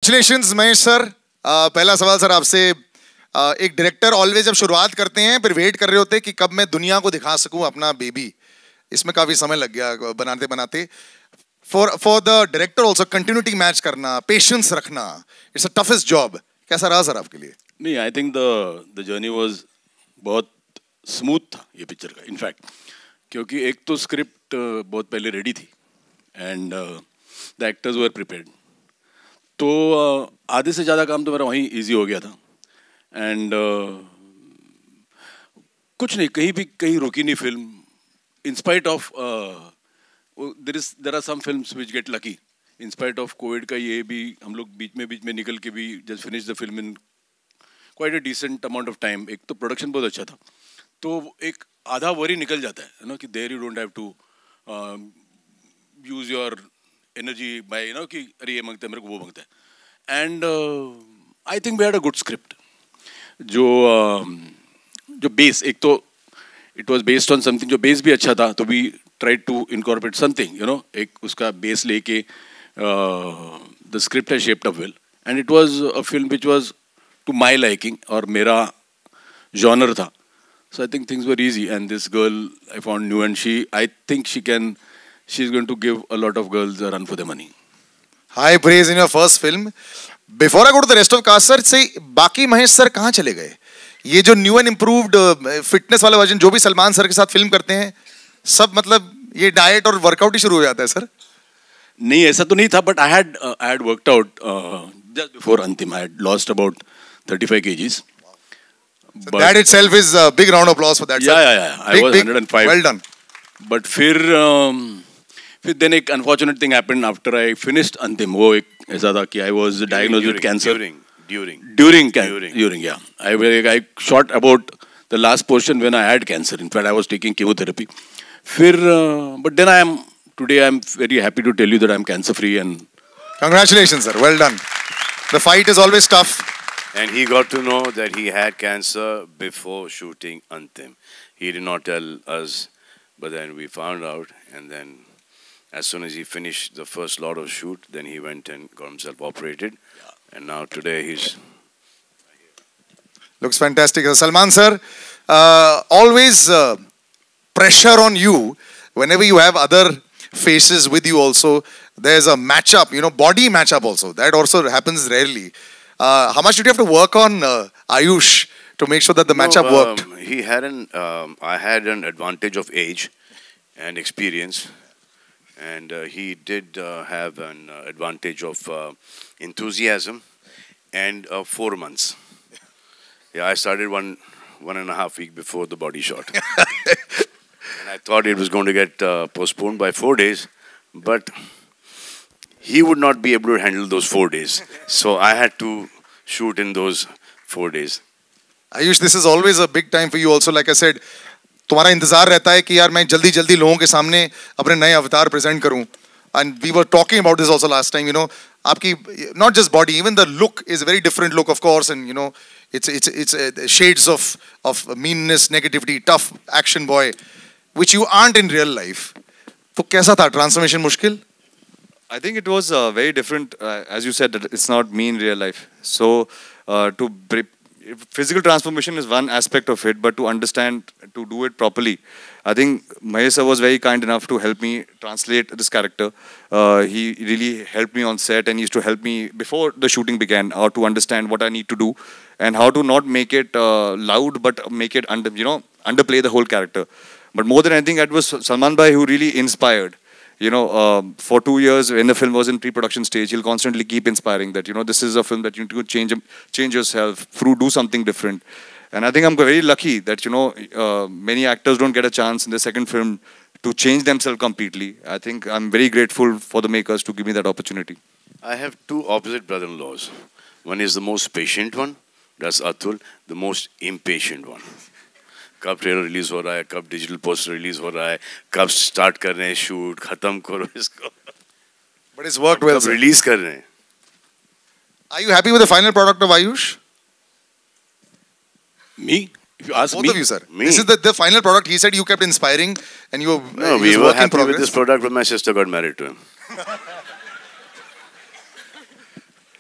Congratulations Mahesh sir. पहला सवाल sir आपसे. एक डायरेक्टर ऑलवेज जब शुरुआत करते हैं फिर वेट कर रहे होते हैं कि कब मैं दुनिया को दिखा सकूं अपना बेबी. इसमें काफी समय लग गया बनाते बनाते. For the director also continuity match करना, पेशेंस रखना, it's a toughest job. कैसा रहा सर आपके लिए? नहीं, I think the journey was बहुत स्मूथ था ये पिक्चर का. इनफैक्ट क्योंकि एक तो स्क्रिप्ट बहुत पहले रेडी थी and the actors were prepared. तो आधे से ज़्यादा काम तो मेरा वहीं इजी हो गया था. एंड कुछ नहीं, कहीं रुकी नहीं film. In spite of there are some films which get lucky. In spite of covid का ये भी हम लोग बीच में निकल के भी just finish the film in quite a decent amount of time. एक तो प्रोडक्शन बहुत अच्छा था, तो एक आधा वरी निकल जाता है ना कि there you don't have to use your energy by कि अरे ये मांगता है मेरे को वो मांगता है. And I think we had a good script. जो बेस, एक तो it was based on something, जो बेस भी अच्छा था, तो we tried to incorporate something एक उसका बेस लेके the script has shaped up well and it was a film which was to my liking और मेरा जॉनर था. So I think things were easy, and this girl I found new, and I think she's going to give a lot of girls a run for their money. High praise in your first film. Before I go to the rest of cast, sir, say बाकी Mahesh sir कहाँ चले गए? ये जो new and improved fitness वाला version जो भी Salman sir के साथ फिल्म करते हैं, सब मतलब ये डाइट और वर्कआउट ही शुरू हो जाता है सर? नहीं, ऐसा तो नहीं था, but I had worked out just before Antim. I had lost about 35 kgs. So that itself is a big round of applause for that. Yeah. I was 105. Well done. But फिर then एक unfortunate thing happened after I finished Antim. वो एक ऐसा था कि I was diagnosed with cancer. During, yeah. I shot about the last portion when I had cancer. In fact, I was taking chemotherapy. But then today I'm very happy to tell you that I'm cancer free and. Congratulations, sir. Well done. The fight is always tough. And he got to know that he had cancer before shooting Antim. He did not tell us, but then we found out. And then as soon as he finished the first lot of shoot, then he went and got himself operated. Yeah. And now today he's... Looks fantastic. Salman sir, always pressure on you whenever you have other faces with you also. There's a matchup, body matchup also. That also happens rarely. How much did you have to work on Ayush to make sure that the matchup worked? I had an advantage of age and experience, and he did have an advantage of enthusiasm and 4 months. Yeah, I started one and a half week before the body shot. And I thought it was going to get postponed by 4 days, but he would not be able to handle those 4 days. So I had to shoot in those 4 days. Ayush, this is always a big time for you also. Like I said, तुम्हारा इंतजार रहता है कि यार मैं जल्दी लोगों के सामने अपने नए अवतार प्रेजेंट करूं. And we were talking about this also last time. आपकी not just body, even the look is a very different look, of course, and it's shades of meanness, negativity, tough action boy, which you aren't in real life. तो कैसा था transformation? मुश्किल? I think it was very different, as you said, that it's not me in real life. So, physical transformation is one aspect of it, but to understand, to do it properly, I think Mahesh sir was very kind enough to help me translate this character. He really helped me on set and used to help me before the shooting began, how to understand what I need to do and how to not make it loud, but make it underplay the whole character. But more than anything, it was Salman bhai who really inspired. For 2 years when the film was in pre-production stage, he'll constantly keep inspiring that, this is a film that you need to change yourself, do something different. And I think I'm very lucky that, many actors don't get a chance in the second film to change themselves completely. I think I'm very grateful for the makers to give me that opportunity. I have 2 opposite brother-in-laws. One is the most patient one, that's Atul, the most impatient one. कब trailer release हो रहा है, कब digital poster release हो रहा है, कब start कर रहे हैं शूट, खत्म करो इसको. But it's worked well. कब रिलीज कर रहे हैं. Are you happy with the final product of Ayush? Me? If you ask both me. Both of you, sir. Me? This is the final product. He said you kept inspiring and you were. No, we were happy with this product when my sister got married to him.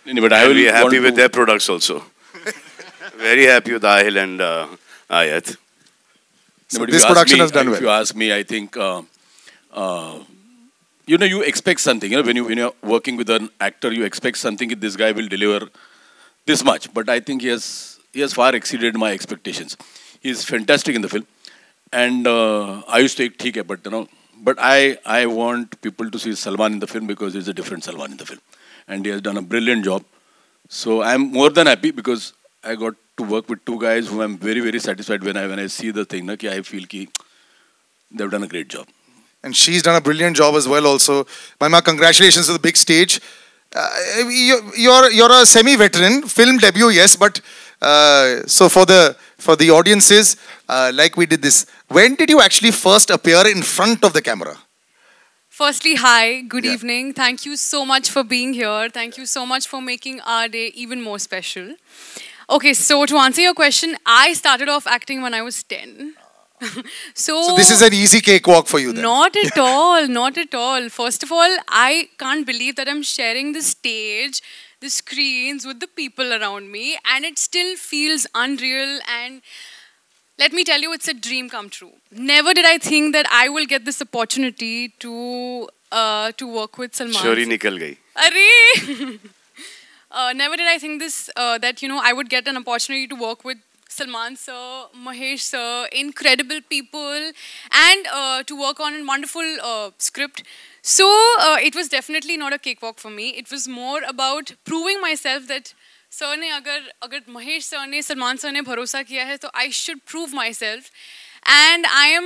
But I will will be happy want with to- their products also. Very happy with Ahil and Ayat. So But if this you ask production me- has done If well. you ask me, I think you expect something. When you're working with an actor, you expect something. This guy will deliver this much. But I think he has far exceeded my expectations. He is fantastic in the film, and I used to think, "ठीक है," but I want people to see Salman in the film because he's a different Salman in the film, and he has done a brilliant job. So I'm more than happy because I got to work with two guys who I'm very, very satisfied when I see the thing. Ki I feel ki they've done a great job. And she's done a brilliant job as well also. Maima, congratulations to the big stage. You're a semi-veteran, film debut, yes, but so for the audiences, like we did this, when did you actually first appear in front of the camera? Firstly, hi, good Yeah. evening. Thank you so much for being here. Thank you so much for making our day even more special. Okay, so to answer your question, I started off acting when I was 10. So this is an easy cakewalk for you then. Not at all, not at all. First of all, I can't believe that I'm sharing the stage, the screens with the people around me, and it still feels unreal. And let me tell you, it's a dream come true. Never did I think that I will get this opportunity to work with Salman. Shori nikal gayi. Arey! Never did I think this that I would get an opportunity to work with Salman sir, Mahesh sir, incredible people, and to work on a wonderful script. So it was definitely not a cakewalk for me. It was more about proving myself that sir ने अगर Mahesh sir ने Salman sir ने भरोसा किया है तो I should prove myself. And I am,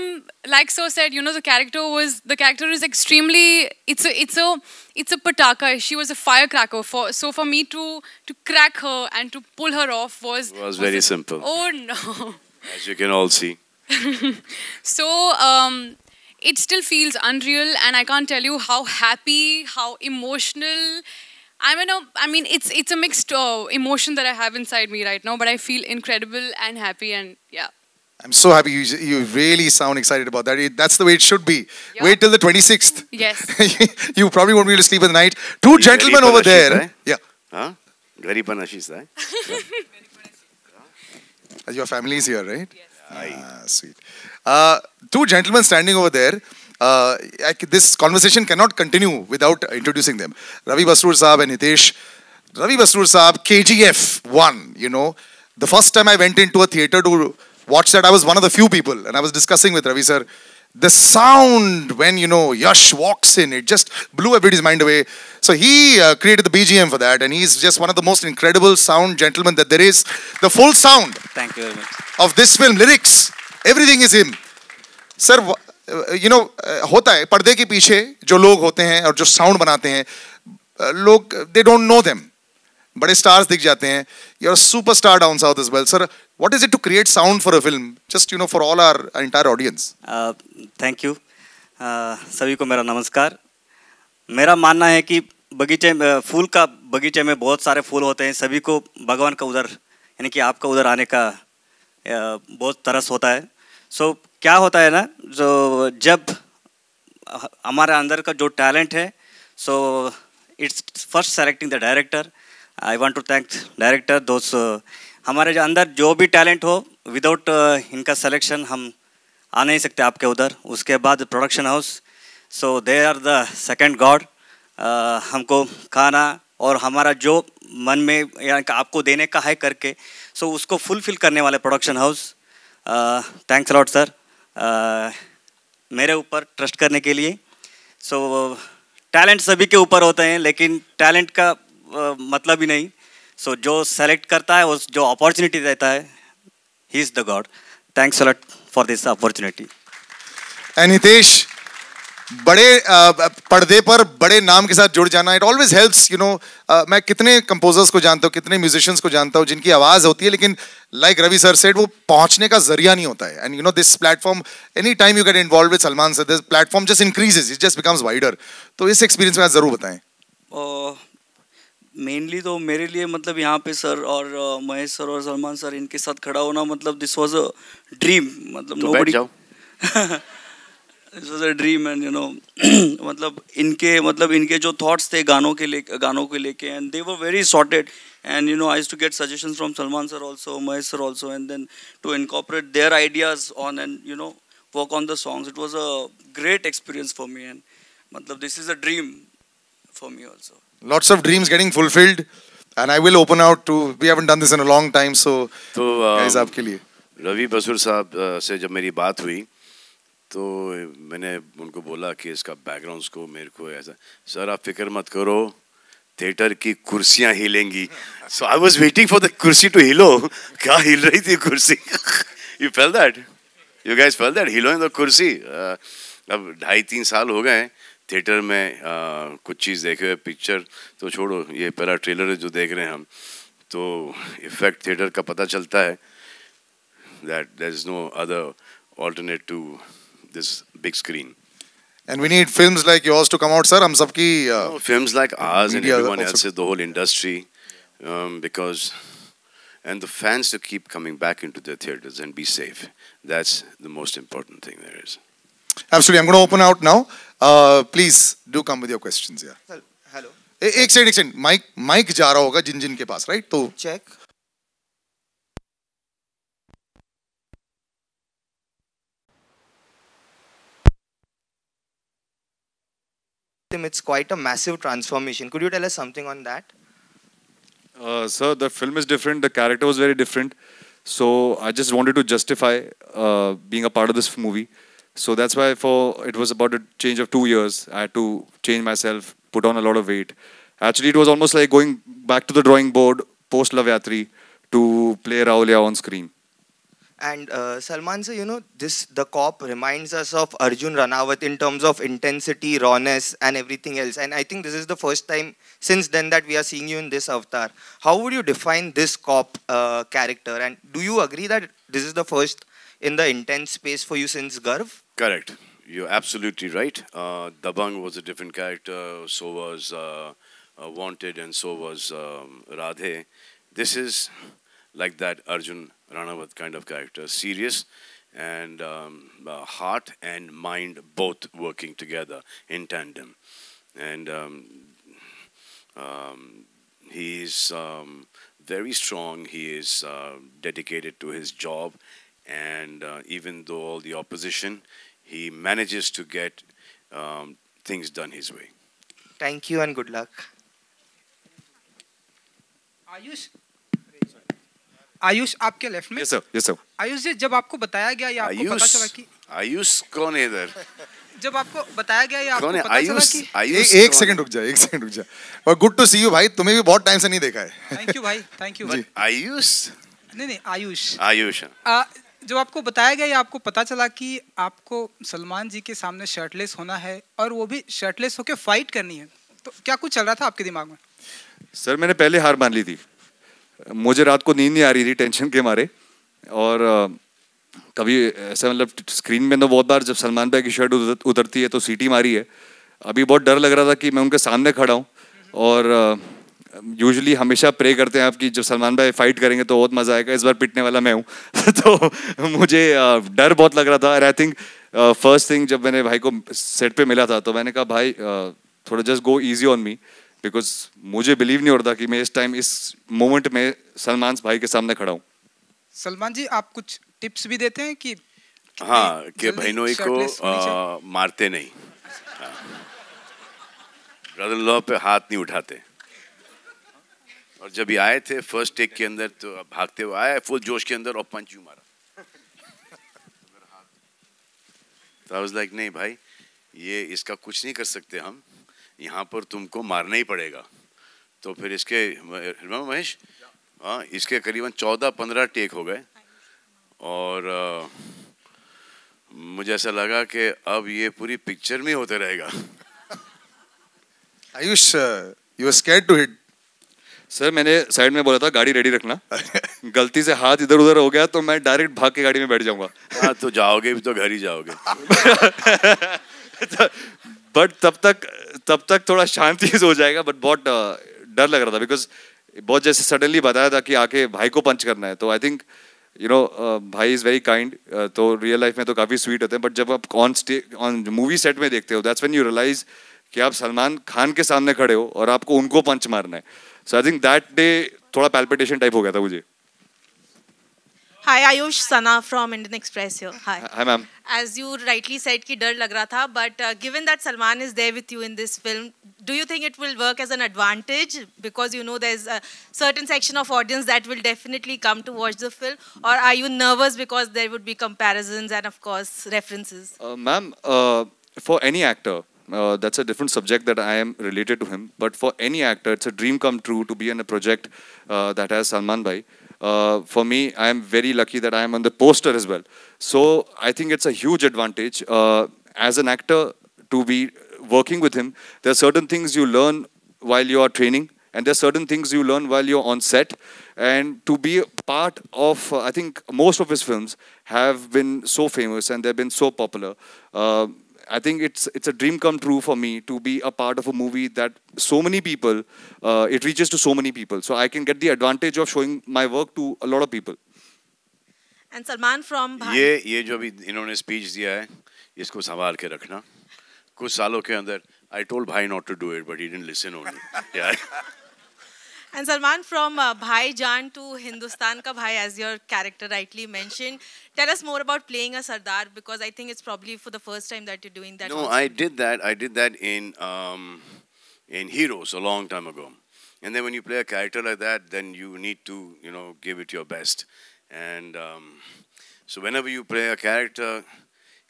like sir said, the character is extremely, it's a pataka. She was a firecracker. So for me to crack her and to pull her off was very simple. Oh no. As you can all see. So it still feels unreal, and I can't tell you how happy, how emotional. I mean, it's a mixed emotion that I have inside me right now, but I feel incredible and happy, and yeah. I'm so happy you really sound excited about that. That's the way it should be. Yeah. Wait till the 26th. Yes. You probably won't be able to sleep at night. Two gentlemen over there. Yeah. Huh? Very panashis, right? Your family is here, right? Yes. Sweet. Two gentlemen standing over there. This conversation cannot continue without introducing them. Ravi Basrur Saab and Hitesh. Ravi Basrur Saab, KGF 1, The first time I went into a theatre to watch that, I was one of the few people, and I was discussing with Ravi sir. The sound when, Yash walks in, it just blew everybody's mind away. So he created the BGM for that, and he's just one of the most incredible sound gentlemen that there is. The full sound Thank you very much. of this film, lyrics, everything is him. Sir, होता है पर्दे के पीछे जो लोग होते हैं और जो साउंड बनाते हैं, लोग they don't know them. बड़े stars दिख जाते हैं. You're a superstar down south as well, sir. What is it to create sound for a film? Just for all our entire audience. Thank you सभी को मेरा नमस्कार. मेरा मानना है कि फूल का बगीचे में बहुत सारे फूल होते हैं. सभी को भगवान का उधर यानी कि आपका उधर आने का बहुत तरस होता है. सो क्या होता है ना, जो जब हमारे अंदर का जो टैलेंट है, so it's first selecting the director. I want to thank director. हमारे अंदर जो भी टैलेंट हो, विदाउट इनका सिलेक्शन हम आ नहीं सकते आपके उधर. उसके बाद production house, so they are the second god. हमको खाना और हमारा जो मन में यानी आपको देने का है करके, सो उसको फुलफिल करने वाले production house. Thanks lot sir मेरे ऊपर ट्रस्ट करने के लिए. सो टैलेंट सभी के ऊपर होते हैं, लेकिन टैलेंट का मतलब ही नहीं. सो जो सेलेक्ट करता है, उस जो अपॉर्चुनिटी देता है, he is the God. Thanks lot for this opportunity. And Hitesh, बड़े पर्दे पर बड़े नाम के साथ जुड़ जाना, इट ऑलवेज हेल्प्स. मैं कितने कंपोजर्स को जानता हूँ, कितने म्यूजिशियंस को जानता हूँ जिनकी आवाज़ होती है, लेकिन लाइक रवि सर सेड, वो पहुंचने का जरिया नहीं होता है. And this platform, any time you get involve with Salman sir, this platform just increases, it just becomes wider. तो इस एक्सपीरियंस में आप जरूर बताएं. मेनली तो मेरे लिए मतलब यहाँ पे सर और महेश सर और सलमान सर इनके साथ खड़ा होना, मतलब दिस वाज अ ड्रीम. मतलब तो बैठ जाओ. This was a dream, and मतलब इनके जो thoughts थे गानों को लेके, and they were very sorted. And I used to get suggestions from Salman sir also, Mahesh sir also, and then to incorporate their ideas on and work on the songs. It was a great experience for me, and मतलब this is a dream for me also. Lots of dreams getting fulfilled, and I will open out to. We haven't done this in a long time, so guys, आपके लिए. रवि बसुर साहब से जब मेरी बात हुई तो मैंने उनको बोला कि इसका बैकग्राउंड को मेरे को ऐसा, सर आप फिक्र मत करो, थिएटर की कुर्सियां हिलेंगी. So I was waiting for the कुर्सी टू हिलो. क्या हिल रही थी कुर्सी? You felt that? You guys felt that हिलोइंग द कुर्सी? अब 2.5-3 साल हो गए थिएटर में कुछ चीज़ देखे हुए. पिक्चर तो छोड़ो, ये पहला ट्रेलर जो देख रहे हैं हम, तो इफेक्ट थिएटर का पता चलता है that there is no other alternate to this big screen. And we need films like yours to come out, sir. हम सबकी films like ours and everyone also. else's, the whole industry, because and the fans to keep coming back into the theaters and be safe. That's the most important thing there is. Absolutely. I'm going to open out now. Please do come with your questions. Yeah. Hello. एक second. Mic जा रहा होगा जिन के पास, right? तो check. It's quite a massive transformation. Could you tell us something on that? Sir, the film is different. The character was very different. So I just wanted to justify being a part of this movie. So that's why it was about a change of 2 years. I had to change myself, put on a lot of weight. Actually, it was almost like going back to the drawing board post Love Yatri to play Rahulia on screen. And Salman sir, the cop reminds us of Arjun Ranawat in terms of intensity, rawness, and everything else. And I think this is the first time since then that we are seeing you in this avatar. How would you define this cop character? And do you agree that this is the first in the intense space for you since Garv? Correct. You're absolutely right. Dabang was a different character. So was Wanted, and so was Radhe. This is like that Arjun Ranawat kind of character, serious and heart and mind both working together in tandem. And he is very strong. He is dedicated to his job, and even though all the opposition, he manages to get things done his way. Thank you and good luck. Ayush आपके left में. Yes sir. Yes sir. Ayush जी, जब आपको बताया गया या आपको पता चला कि आयुष कौन है इधर? जब आपको बताया गया या आपको कौन है पता चला कि आयुष? एक सेकंड रुक जा. और गुड टू सी यू भाई, तुम्हें भी बहुत टाइम से नहीं देखा है. थैंक यू भाई, थैंक यू भाई. आयुष? नहीं आयुष. आयुष. जब आपको बताया गया या आपको पता चला कि आपको सलमान जी के सामने शर्टलेस होना है और वो भी शर्टलेस होकर फाइट करनी है, तो क्या कुछ चल रहा था आपके दिमाग में? सर मैंने पहले हार मान ली थी. मुझे रात को नींद नहीं आ रही थी टेंशन के मारे. और कभी ऐसा मतलब स्क्रीन में तो बहुत बार जब सलमान भाई की शर्ट उतरती है तो सीटी मारी है. अभी बहुत डर लग रहा था कि मैं उनके सामने खड़ा हूँ. और यूजुअली हमेशा प्रे करते हैं आप कि जब सलमान भाई फाइट करेंगे तो बहुत मजा आएगा. इस बार पिटने वाला मैं हूँ. तो मुझे डर बहुत लग रहा था. और आई थिंक फर्स्ट थिंग जब मैंने भाई को सेट पे मिला था तो मैंने कहा भाई थोड़ा just go easy on me, because मुझे बिलीव नहीं हो रहा था कि मैं इस टाइम इस मोमेंट में सलमान भाई के सामने खड़ा हूँ. सलमान जी, आप कुछ टिप्स भी देते हैं कि हाँ, कि बहनों को मारते नहीं, ब्रदर इन लॉ पे हाथ नहीं उठाते. और जब ये आए थे फर्स्ट टेक के अंदर तो भागते हुए आए फुल जोश के अंदर और पंच यूं मारा. तो आई वाज लाइक नहीं भाई, ये इसका कुछ नहीं कर सकते हम, यहाँ पर तुमको मारना ही पड़ेगा. तो फिर इसके महेश, हाँ, इसके करीबन 14-15 टेक हो गए. और मुझे ऐसा लगा कि अब ये पूरी पिक्चर में होते रहेगा. Ayush, you were scared to hit. Sir मैंने साइड में बोला था गाड़ी रेडी रखना. गलती से हाथ इधर उधर हो गया तो मैं डायरेक्ट भाग के गाड़ी में बैठ जाऊंगा. हाँ, तो जाओगे भी तो घर ही जाओगे. बट तब तक थोड़ा शांति से हो जाएगा. बट बहुत डर लग रहा था बिकॉज बहुत जैसे सडनली बताया था कि आके भाई को पंच करना है. तो आई थिंक भाई इज़ वेरी काइंड, तो रियल लाइफ में तो काफ़ी स्वीट होते हैं, बट जब आप ऑन मूवी सेट में देखते हो, दैट्स व्हेन यू रियलाइज कि आप सलमान खान के सामने खड़े हो और आपको उनको पंच मारना है. सो आई थिंक दैट डे थोड़ा पैल्पिटेशन टाइप हो गया था मुझे. Hi, Ayush Sana from Indian Express here. Hi. Hi, ma'am. As you rightly said, कि डर लग रहा था, but given that Salman is there with you in this film, do you think it will work as an advantage because you know there's a certain section of audience that will definitely come to watch the film, or are you nervous because there would be comparisons and of course references? Ma'am, for any actor, that's a different subject that I am related to him. But for any actor, it's a dream come true to be in a project that has Salman Bhai. For me, I am very lucky that I am on the poster as well. So I think it's a huge advantage as an actor to be working with him. There are certain things you learn while you are training, and there are certain things you learn while you're on set. And to be a part of, I think most of his films have been so famous and they've been so popular. I think it's a dream come true for me to be a part of a movie that so many people, it reaches to so many people. So I can get the advantage of showing my work to a lot of people. And Salman from Bhai. ये जो भी इन्होंने speech दिया है, इसको संभाल के रखना. कुछ सालों के अंदर, I told Bhai not to do it, but he didn't listen only. Yeah. And Salman, from Bhai Jaan to Hindustan Ka Bhai, as your character rightly mentioned, tell us more about playing a Sardar, because I think it's probably for the first time that you're doing that. No, also. I did that. I did that in Heroes a long time ago. And then when you play a character like that, then you need to, give it your best. And so whenever you play a character,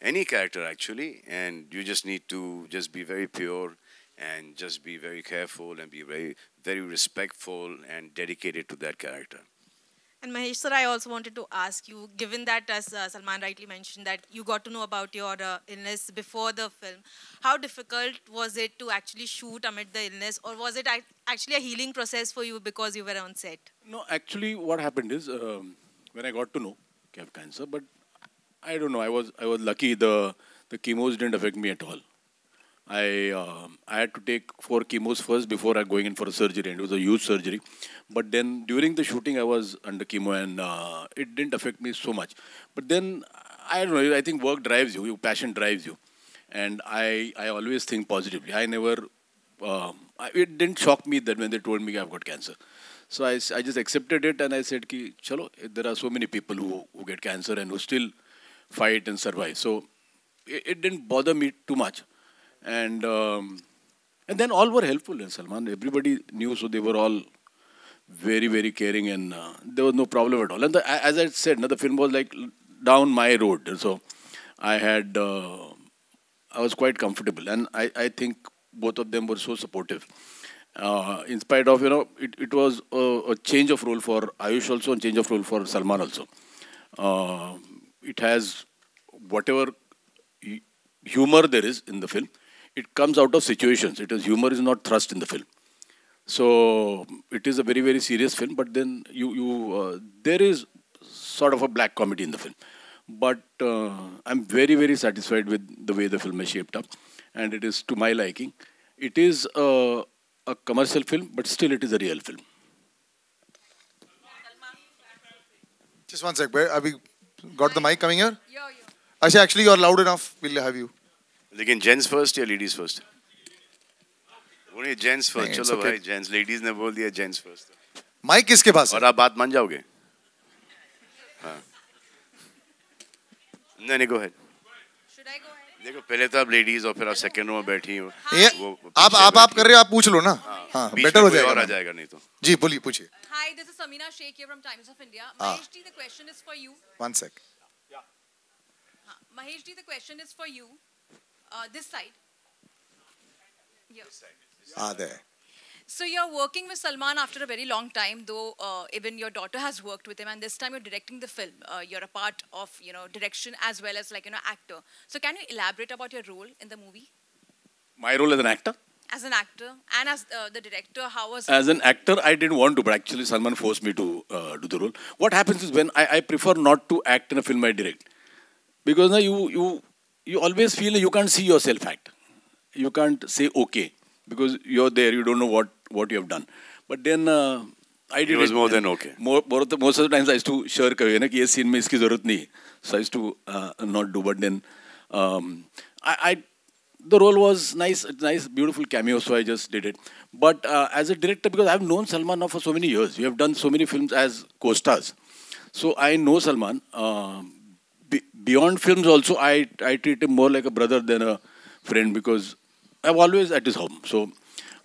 any character actually, and you just need to just be very pure and just be very careful and be very, very respectful and dedicated to that character. And Mahesh sir, I also wanted to ask you, given that, as Salman rightly mentioned, that you got to know about your illness before the film, how difficult was it to actually shoot amid the illness, or was it actually a healing process for you because you were on set? No, actually what happened is, when I got to know I have cancer, but I don't know, I was lucky, the chemos didn't affect me at all. I had to take 4 chemos first before going in for a surgery, and it was a huge surgery. But then during the shooting, I was under chemo, and it didn't affect me so much. But then, I don't know, I think work drives you, your passion drives you. And I always think positively. I never, it didn't shock me that when they told me I've got cancer. So I just accepted it, and I said, ki, chalo, there are so many people who get cancer and who still fight and survive. So it didn't bother me too much. And then all were helpful in Salman. Everybody knew, so they were all very, very caring, and there was no problem at all. And as I said, the film was like down my road. So I was quite comfortable, and I think both of them were so supportive. In spite of, it was a change of role for Ayush also, and change of role for Salman also. It has whatever humor there is in the film. It comes out of situations. Humor is not thrust in the film. So it is a very, very serious film, but then there is sort of a black comedy in the film. But I'm very, very satisfied with the way the film is shaped up, and it is to my liking. It is a commercial film, but still it is a real film. Just one sec. Have we got the mic coming here? Asha, actually, you're loud enough. We'll have you. लेकिन gents first या ladies first? बोलिए gents first. चलो भाई, gents. Ladies ने बोल दिया gents first. Mic किसके पास है? और आप बात मान जाओगे? हाँ. नहीं, go ahead. देखो, पहले तो आप लेडीज और फिर आप सेकंड रो में बैठी हो. आप कर रहे हो, आप पूछ लो ना. हाँ, बेटर हो जाएगा. और आ जाएगा नहीं तो. जी, बोलिए, पूछिए. Hi, this is Samina Sheikh here from Times of India. Mahesh ji, the question is for you. One sec. Mahesh ji, the question is for you. This side. There. So you're working with Salman after a very long time, though even your daughter has worked with him, and this time you're directing the film. You're a part of, direction as well as actor. So can you elaborate about your role in the movie? My role as an actor? As an actor and as the director, how was it? As an actor, I didn't want to, but actually Salman forced me to do the role. What happens is when I prefer not to act in a film I direct, because now you always feel you can't see yourself act. You can't say okay, because you're there, you don't know what you have done. But then I did It was it. more than okay. Most of the times I used to share कहे ना कि ये scene में इसकी ज़रूरत नहीं है. So I used to not do. But then the role was nice, beautiful cameo. So I just did it. But as a director, because I've known Salman now for so many years, we have done so many films as co-stars. So I know Salman. Beyond films also, I treat him more like a brother than a friend because I'm always at his home. So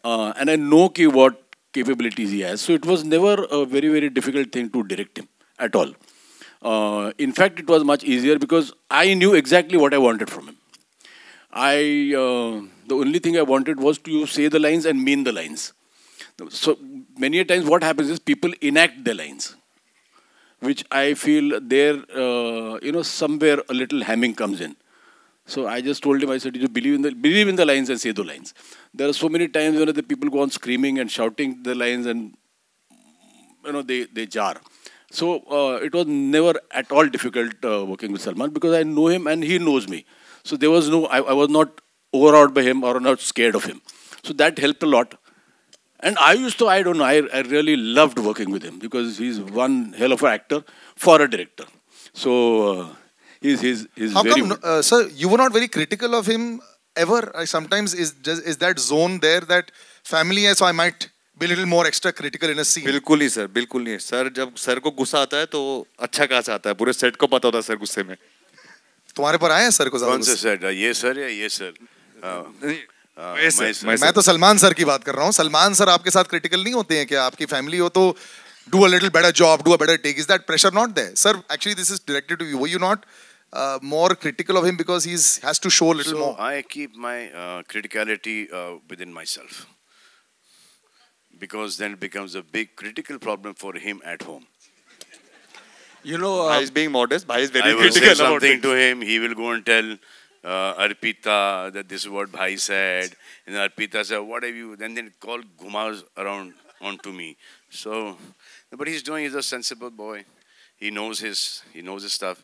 and I know what capabilities he has. So it was never a very, very difficult thing to direct him at all. In fact, it was much easier because I knew exactly what I wanted from him. The only thing I wanted was to say the lines and mean the lines. So many a times what happens is people enact the lines, which I feel there, somewhere a little hamming comes in. So I just told him, I said, you believe in the lines and say the lines. There are so many times when the people go on screaming and shouting the lines and, they jar. So it was never at all difficult working with Salman because I know him and he knows me. So there was I was not overawed by him or not scared of him. So that helped a lot. And I really loved working with him because he's one hell of an actor for a director. So he's How very... come, sir, you were not very critical of him ever? Sometimes is that zone there that family है, so I might be a little more extra critical in a scene. बिल्कुल नहीं sir, बिल्कुल नहीं. Sir जब sir को गुस्सा आता है तो अच्छा खासा आता है. पूरे सेट को पता होता है सर गुस्से में. तुम्हारे पर आए हैं सर को कौन से सर? ये सर या ये सर? मैं तो सलमान सर की बात कर रहा हूँ. सलमान सर आपके साथ क्रिटिकल नहीं होते हैं क्या? आपकी फैमिली हो तो do a little better job, do a better take. Is that pressure not there? Sir, actually this is directed to you. Were you not more critical of him because he has to show a little more? I keep my criticality within myself. Because then it becomes a big critical problem for him at home. Bhai is being modest. Bhai is very critical. I will say something to him. He will go and tell Arpita that this is what Bhai said. And Arpita said, what have you... And then call Ghumas around onto me. So, but he's a sensible boy. He knows his stuff.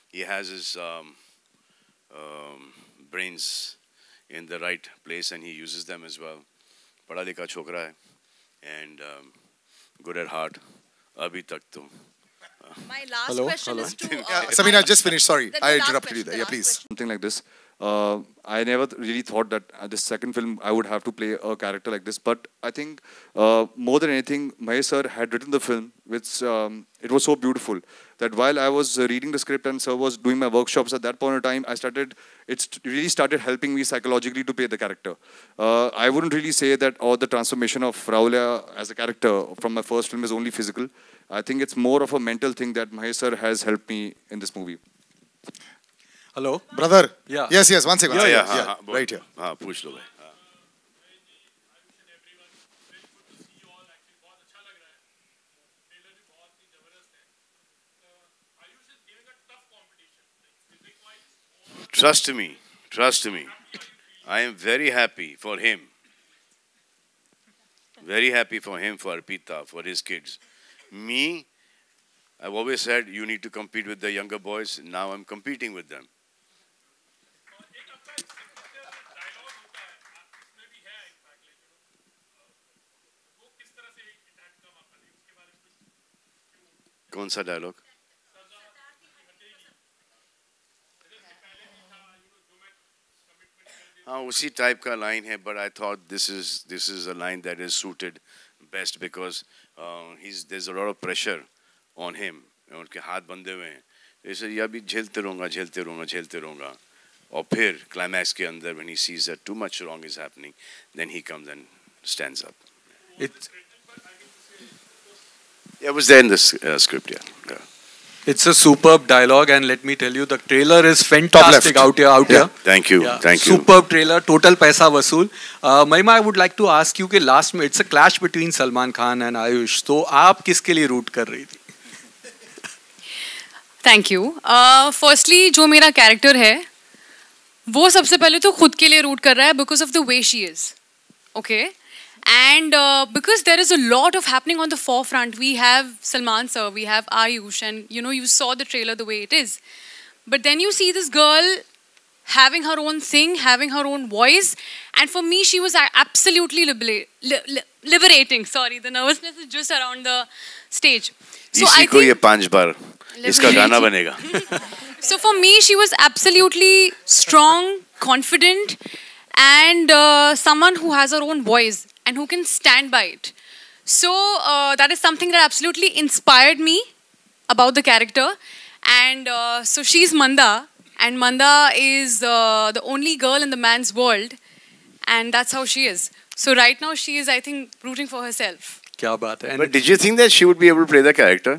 He has his brains in the right place and he uses them as well. Pada likha chokra hai. And good at heart. Abhi tak to. My last question is to... Samina, just finish. Sorry, I interrupted you there. Yeah, please. Something like this. I never really thought that this second film I would have to play a character like this. But I think more than anything, Mahesh sir had written the film, which it was so beautiful that while I was reading the script and sir was doing my workshops at that point in time, it really started helping me psychologically to play the character. I wouldn't really say that the transformation of Raulia as a character from my first film is only physical. I think it's more of a mental thing that Mahesh sir has helped me in this movie. Hello? Brother? Yeah. Yes, 1 second. Yeah. Right here. Push lo bhai. Trust me. I am very happy for him. Very happy for him, for Arpita, for his kids. Me, I've always said you need to compete with the younger boys. Now I'm competing with them. कौन सा dialogue? हाँ उसी type का line है, but I thought this is a line that is suited best because there's a lot of pressure on him. उनके हाथ बंधे हुए हैं. ऐसे ये अभी झेलते रहूँगा. और फिर climax के अंदर when he sees that too much wrong is happening, then he comes and stands up. It was there in the script, yeah. It's a superb dialogue, and let me tell you, the trailer is fantastic out here. Thank you. Superb trailer, total paisa vasool. Mahima, I would like to ask you कि last में it's a clash between Salman Khan and Ayush. तो आप किसके लिए root कर रही थी? Thank you. Firstly, जो मेरा character है, वो सबसे पहले तो खुद के लिए root कर रहा है because of the way she is. Okay. And because there is a lot of happening on the forefront, we have Salman sir, we have Ayush, and you saw the trailer the way it is. But then you see this girl having her own thing, having her own voice. And for me, she was absolutely liberating. Sorry, the nervousness is just around the stage. So इसी को ये 5 बार इसका गाना बनेगा. So for me, she was absolutely strong, confident, and someone who has her own voice and who can stand by it. So that is something that absolutely inspired me about the character. And so she's Manda, and Manda is the only girl in the man's world, and that's how she is. So right now she is, I think, rooting for herself. क्या बात है. But did you think that she would be able to play the character?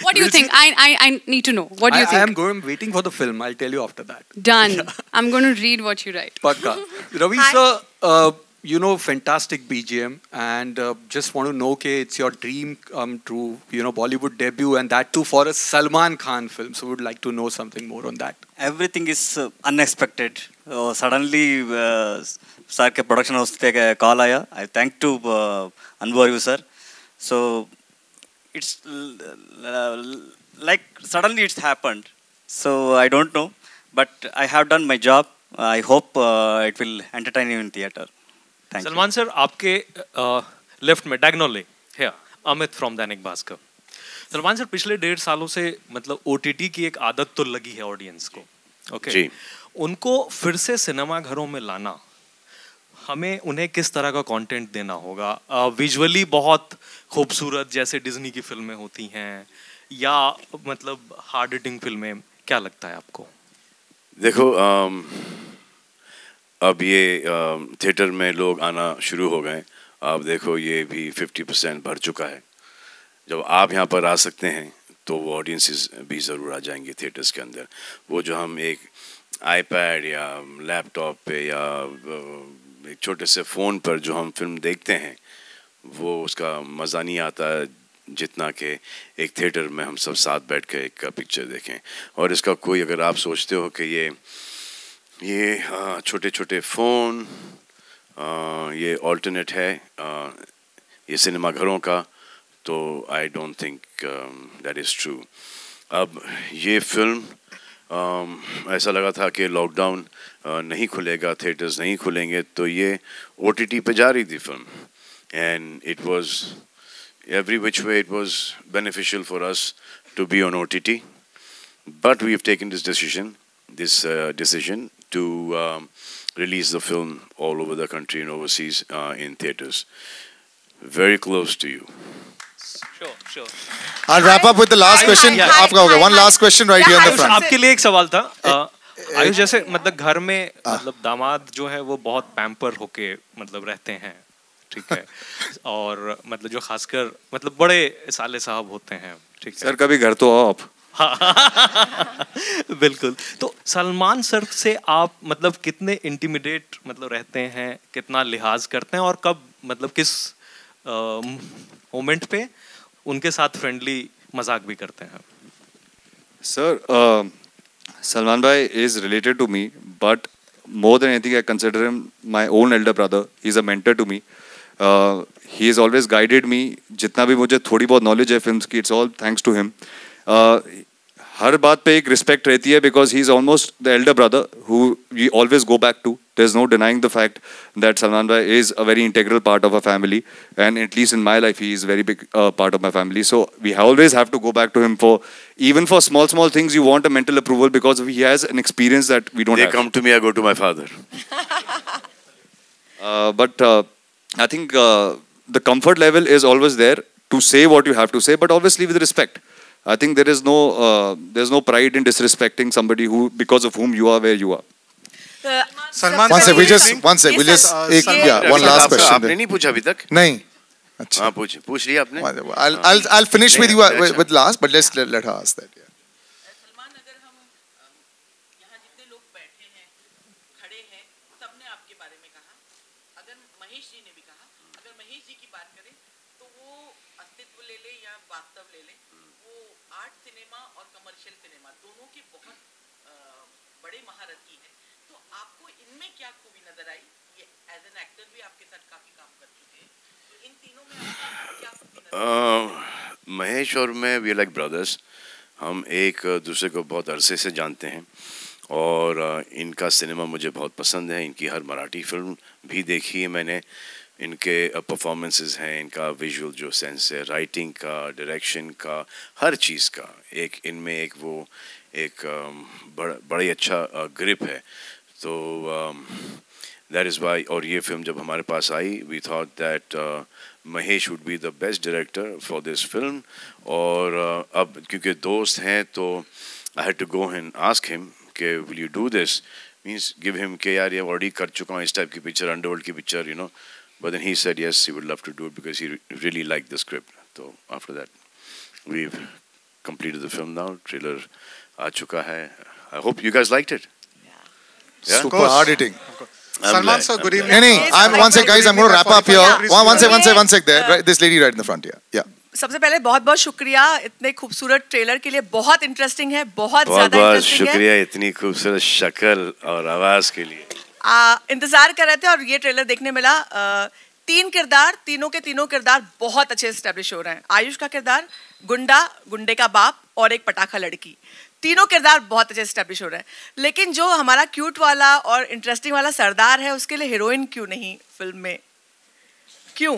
What do you think? I need to know. What do you think? I am waiting for the film. I'll tell you after that. Done. I'm going to read what you write. Pakka. Ravi sir, you know, fantastic BGM, and just want to know कि it's your dream come true, you know, Bollywood debut, and that too for a Salman Khan film. So would like to know something more on that. Everything is unexpected. Suddenly, sir के production house पे call आया. I thank to Anwar sir. So it's like suddenly it's happened. So I don't know, but I have done my job. I hope it will entertain you in theater. Thank you. Salman sir, आपके left में diagonally है Amit from Dainik Bhaskar. Salman sir, पिछले 1.5 सालों से मतलब OTT की एक आदत तो लगी है ऑडियंस को. ओके, उनको फिर से सिनेमा घरों में लाना, हमें उन्हें किस तरह का कंटेंट देना होगा? विजुअली बहुत खूबसूरत जैसे डिज्नी की फिल्में होती हैं, या मतलब हार्ड हिटिंग फिल्में, क्या लगता है आपको? देखो, अब ये थिएटर में लोग आना शुरू हो गए. अब देखो ये भी 50% भर चुका है. जब आप यहाँ पर आ सकते हैं तो वो ऑडियंसेस भी ज़रूर आ जाएंगे थिएटर्स के अंदर. वो जो हम एक आईपैड या लैपटॉप पे या एक छोटे से फ़ोन पर जो हम फिल्म देखते हैं, वो उसका मज़ा नहीं आता जितना कि एक थिएटर में हम सब साथ बैठ कर एक पिक्चर देखें. और इसका कोई, अगर आप सोचते हो कि ये छोटे छोटे फ़ोन, ये ऑल्टरनेट है ये सिनेमा घरों का, तो I don't think that is true. अब ये फिल्म ऐसा लगा था कि लॉकडाउन नहीं खुलेगा, थिएटर्स नहीं खुलेंगे, तो ये OTT पे जा रही थी film. And it was every which way it was beneficial for us to be on OTT. But we have taken this decision to release the film all over the country and overseas in theaters. Very close to you. Sure. I'll wrap up with the last question. आपका होगा. One last question right here in the front. आपके लिए एक सवाल था. आयुष, जैसे मतलब घर में मतलब दामाद जो है वो बहुत पैम्पर होके मतलब रहते हैं, ठीक है, और मतलब जो खासकर मतलब बड़े साले साहब होते हैं, ठीक है. सर कभी घर तो आओ आप. बिल्कुल. तो सलमान सर से आप मतलब कितने इंटिमिडेट मतलब रहते हैं, कितना लिहाज करते हैं, और कब मतलब किस मोमेंट पे उनके साथ फ्रेंडली मजाक भी करते हैं? Sir, Salman bhai is related to me, but more than anything I consider him my own elder brother. He's a mentor to me. He has always guided me. जितना भी मुझे थोड़ी बहुत knowledge है films की, it's all thanks to him. हर बात पे एक respect रहती है, because he's almost the elder brother who we always go back to. There's no denying the fact that Salman bhai is a very integral part of our family, and at least in my life he is a very big part of my family. So we always have to go back to him for, even for small things you want a mental approval, because he has an experience that we don't have. They come to me, I go to my father. But I think the comfort level is always there to say what you have to say, but obviously with respect. I think there's no pride in disrespecting somebody who, because of whom you are where you are. Salman, one sec, we'll just one last question. आपने नहीं पूछा अभी तक? नहीं. अच्छा. हाँ, पूछ लिया आपने? I'll finish with you with last, but let's let her ask that. Salman, अगर हम यहाँ जितने लोग बैठे हैं, खड़े हैं, सबने आपके बारे में कहा. अगर महेश जी ने भी कहा, अगर महेश जी की बात करें, तो वो अस्तित्व ले ले या वास्तव ले ले, वो आर्ट सिनेमा और कमर्शियल सिनेमा दोनों के बहुत बड़े महारथी हैं. तो आपको इनमें क्या खूबी नजर आई? ये एज एन एक्टर भी आपके साथ काफी काम कर चुके हैं, तो इन तीनों में आपको क्या खूबी नजर आई? महेश और मैं, वी आर लाइक ब्रदर्स. हम एक दूसरे को बहुत अरसे से जानते हैं, और इनका सिनेमा मुझे बहुत पसंद है, इनकी हर मराठी फिल्म भी देखी है मैंने, इनके परफॉर्मेंसेस हैं, इनका विजुअल जो सेंस है, राइटिंग का, डायरेक्शन का, हर चीज़ का एक इनमें एक वो एक बड़ा ही अच्छा ग्रिप है। तो दैट इज़ वाई, और ये फिल्म जब हमारे पास आई we thought that Mahesh would be the best director for this film. और अब क्योंकि दोस्त हैं तो I had to go and ask him कि will you do this, means give him के यार ये ऑलरेडी कर चुका हूँ इस टाइप की पिक्चर, अंडरवर्ल्ड की picture, you know, but then he said yes, he would love to do it because he really liked the script. So after that we've completed the film now, trailer aa chuka hai, I hope you guys liked it. Yeah, super hard hitting. Salman sir, good evening. I'm one sec guys, I'm going to wrap up here. One sec there, right, this lady right in the front here. Yeah. सबसे पहले बहुत बहुत शुक्रिया इतने खूबसूरत trailer के लिए, बहुत इंटरेस्टिंग है, बहुत ज्यादा इंटरेस्टिंग है। शुक्रिया इतनी खूबसूरत शक्ल और आवाज के लिए। इंतजार कर रहे थे और ये ट्रेलर देखने मिला। तीन किरदार, तीनों के तीनों किरदार बहुत अच्छे एस्टेब्लिश हो रहे हैं। आयुष का किरदार गुंडा, गुंडे का बाप और एक पटाखा लड़की, तीनों किरदार बहुत अच्छे एस्टेब्लिश हो रहे हैं। लेकिन जो हमारा क्यूट वाला और इंटरेस्टिंग वाला सरदार है उसके लिए हीरोइन क्यों नहीं फिल्म में? क्यों?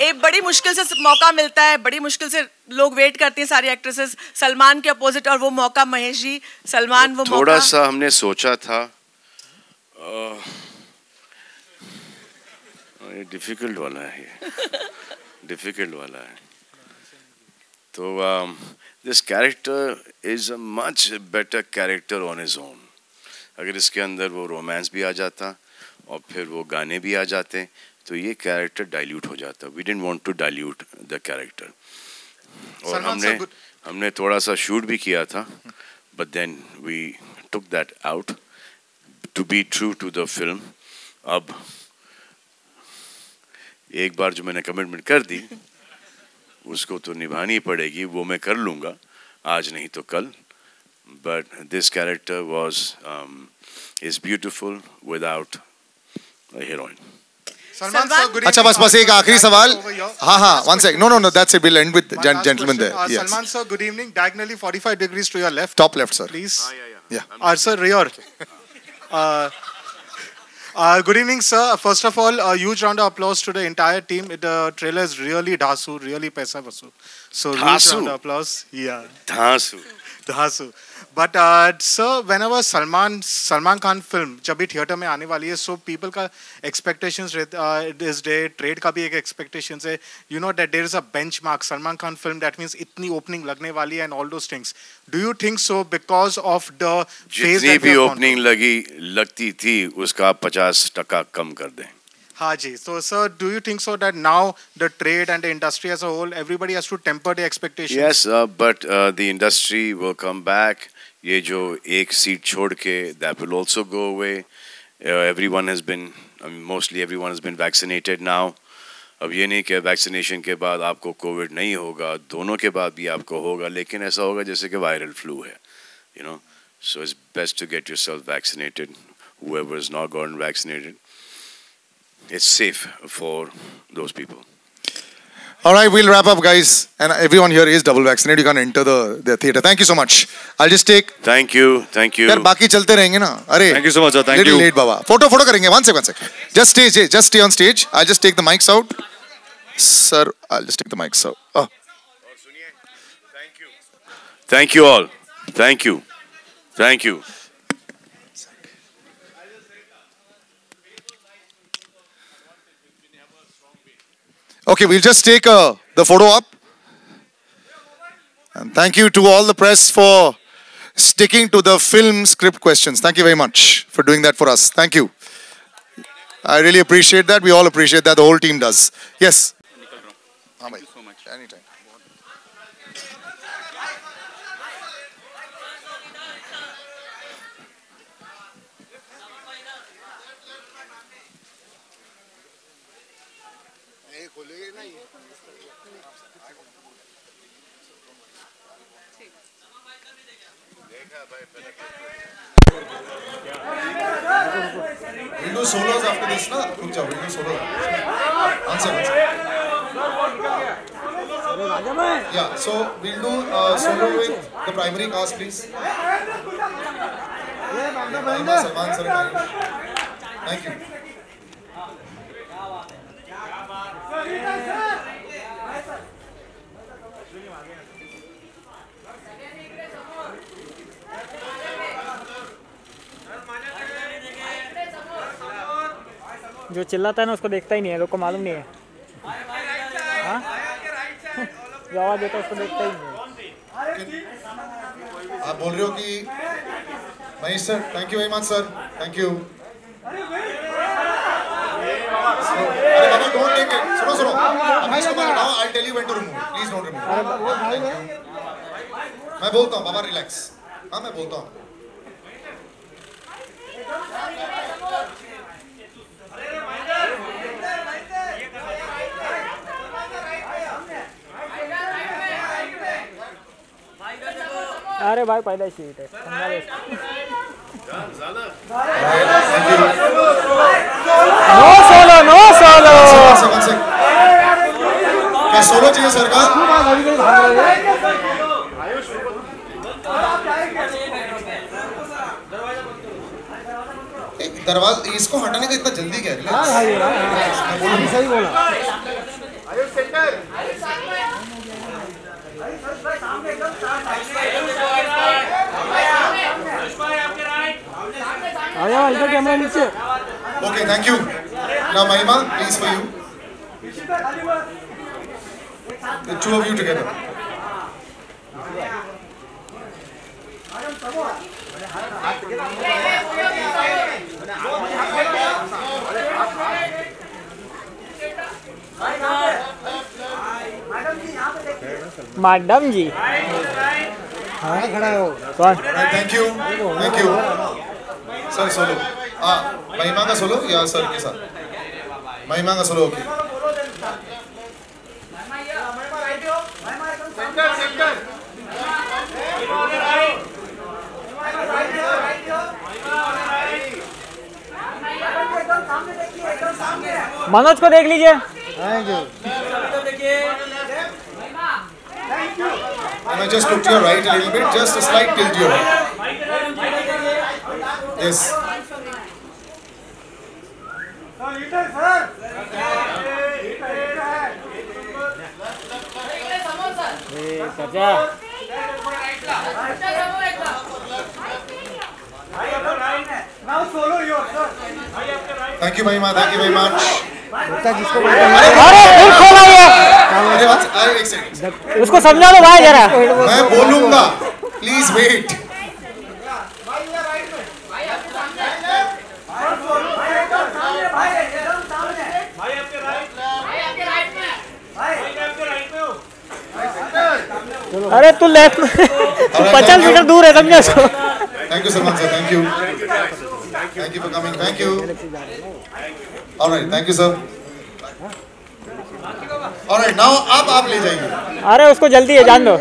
एक बड़ी मुश्किल से मौका मिलता है, बड़ी मुश्किल से लोग वेट करती हैं सारी एक्ट्रेसेस सलमान के अपोजिट, और वो मौका महेश जी, सलमान वो थोड़ा मौका सा हमने सोचा था, ये डिफिकल्ट वाला है, डिफिकल्ट वाला है। तो this character is a much better character on his own. अगर इसके अंदर वो रोमांस भी आ जाता और फिर वो गाने भी आ जाते तो ये कैरेक्टर डाइल्यूट हो जाता। We didn't want to dilute the character. और हमने थोड़ा सा शूट भी किया था, but then we took that out to be true to the film. अब एक बार जो मैंने कमिटमेंट कर दी उसको तो निभानी पड़ेगी, वो मैं कर लूँगा, आज नहीं तो कल। But this character was is beautiful without a heroine. अच्छा बस एक आखिरी सवाल। हाँ, one sec. No, that's it. We'll end with the gentleman there. Yes. Salman sir, good evening. Diagonally 45 degrees to your left. Top left, sir. Please. Yeah. Sir, rear. Good evening, sir. First of all, a huge round of applause to the entire team. The trailer is really dhasu, really paisa vasu. So huge round of applause. Yeah. Dhasu. But sir, whenever Salman Khan film जब भी theatre में आने वाली है, so people का expectations is there, trade का भी एक expectations है, you know that there is a benchmark Salman Khan film, that means इतनी opening लगने वाली है and all those things. Do you think so because of the phase जितनी भी opening लगती थी उसका 50% कम कर दें? हाँ जी. So sir, do you think so that now the trade and the industry as a whole, everybody has to temper the expectations? Yes, but the industry will come back. ये जो एक सीट छोड़ के that will also go away. Everyone has been, mostly everyone has been vaccinated now. अब ये नहीं कि vaccination के बाद आपको कोविड नहीं होगा, दोनों के बाद भी आपको होगा, लेकिन ऐसा होगा जैसे कि वायरल फ्लू है, you know. So it's best to get yourself vaccinated. Whoever is not gotten vaccinated, it's safe for those people. All right, we'll wrap up, guys. And everyone here is double vaccinated. You can enter the theater. Thank you so much. I'll just take. Thank you. यार बाकी चलते रहेंगे ना. अरे. Thank you so much, sir. Thank you. Little late, Baba. Photo करेंगे. One sec. Just stay on stage. I'll just take the mics out. Sir, I'll just take the mics out. Oh. Thank you all. Thank you. Thank you. Okay, we'll just take the photo up. And thank you to all the press for sticking to the film script questions. Thank you very much for doing that for us. Thank you. I really appreciate that. We all appreciate that. The whole team does. Yes. Thank you so much. Anytime. We'll do solos after this, na? We'll do solos. Answer. Yeah, so we'll do solo with the primary cast, please. Salman sir, thank you. जो चिल्लाता है ना उसको देखता ही नहीं है, लोग को मालूम नहीं है। हाँ? जो आवाज देता है उसको देखता ही नहीं है। आप बोल रहे हो कि Mahesh sir, thank you very much sir, thank you. अरे बाबा डोंट टेक इट, सुनो सुनो, अब इसको मैं हटाऊं, I tell you when to remove, please don't remove. मैं बोलता हूँ बाबा, रिलैक्स। हाँ मैं बोलता हूँ। अरे भाई पहले शीट है, नो सोलो, नो सोलो। क्या सोलो चाहिए सरकार? दरवाजा इसको हटाने का इतना जल्दी क्या है? सही बोला। आया इधर कैमरा नीचे। Okay, thank you. Now Mahima, please for you. The two of you together. Madam ji. हाँ खड़ा हो। कौन? Thank you. Thank you. Sir solo. Mahima का सोलो या सर के साथ? महिमा का सोलो। ओके। मनोज को देख लीजिए। And I just look to your right a little bit, just a slight tilt to your right. Yes. Thank you, Mahima. Thank you very much. उसको समझा लो भाई जरा। मैं बोलूंगा, प्लीज वेट। अरे तू लेफ्ट में, तू 50 मीटर दूर है, समझा उसको। Thank you Salman sir, thank you for coming, thank you. Alright, thank you sir. Alright, now आप ले जाइए। अरे उसको जल्दी है, जान दो।